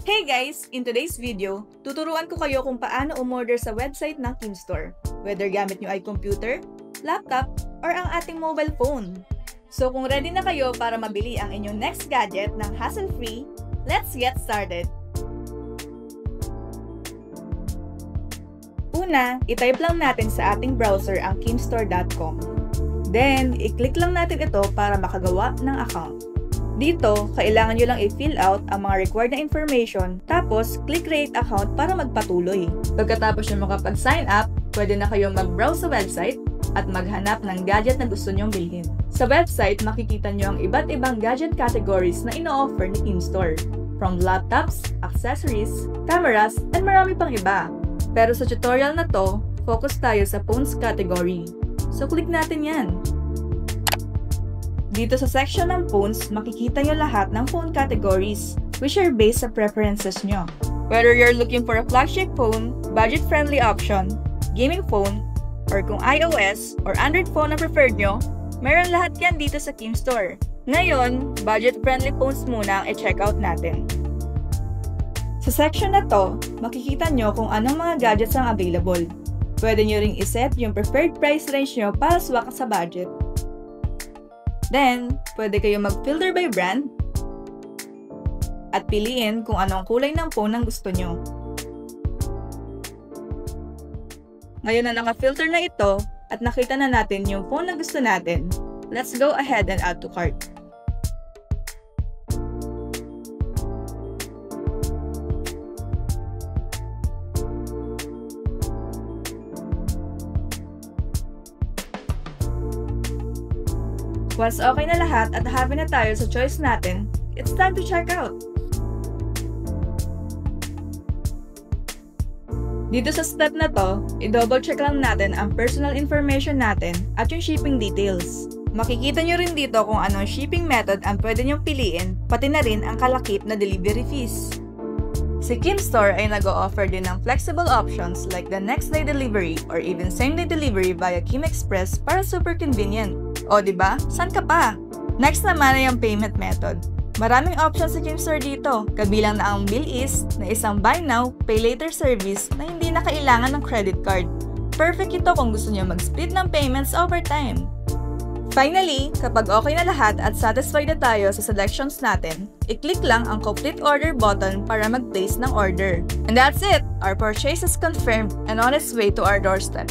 Hey guys! In today's video, tuturuan ko kayo kung paano umorder sa website ng Keemstore, whether gamit nyo ay computer, laptop, or ang ating mobile phone. So kung ready na kayo para mabili ang inyong next gadget ng hassle-free, let's get started! Una, itype lang natin sa ating browser ang keemstore.com. Then, i-click lang natin ito para makagawa ng account. Dito, kailangan nyo lang i-fill out ang mga required na information, tapos click create account para magpatuloy. Pagkatapos nyo makapag-sign up, pwede na kayong mag-browse sa website at maghanap ng gadget na gusto nyong bilhin. Sa website, makikita nyo ang iba't ibang gadget categories na ino-offer ni Keemstore, from laptops, accessories, cameras, and marami pang iba. Pero sa tutorial na to, focus tayo sa phones category. So click natin yan. Dito sa section ng phones, makikita nyo lahat ng phone categories, which are based sa preferences nyo. Whether you're looking for a flagship phone, budget-friendly option, gaming phone, or kung iOS or Android phone ang preferred nyo, meron lahat yan dito sa Keemstore. Ngayon, budget-friendly phones muna ang i-check out natin. Sa section na to, makikita nyo kung anong mga gadgets ang available. Pwede nyo ring iset yung preferred price range nyo para swak sa budget. Then, pwede kayo mag-filter by brand at piliin kung anong kulay ng phone ang gusto nyo. Ngayon na naka-filter na ito at nakita na natin yung phone na gusto natin, let's go ahead and add to cart. Once okay na lahat at happy na tayo sa choice natin, it's time to check out! Dito sa step na to, i-double check lang natin ang personal information natin at yung shipping details. Makikita nyo rin dito kung anong shipping method ang pwede nyong piliin, pati na rin ang kalakip na delivery fees. Si Keemstore ay nag-o-offer din ng flexible options like the next day delivery or even same day delivery via Keem Express para super convenient. O diba? San ka pa? Next naman ay ang payment method. Maraming options sa Keemstore dito, kabilang na ang BillEase na isang buy now, pay later service na hindi na kailangan ng credit card. Perfect ito kung gusto niyo mag-split ng payments over time. Finally, kapag okay na lahat at satisfied na tayo sa selections natin, i-click lang ang complete order button para mag-place ng order. And that's it! Our purchase is confirmed and on its way to our doorstep.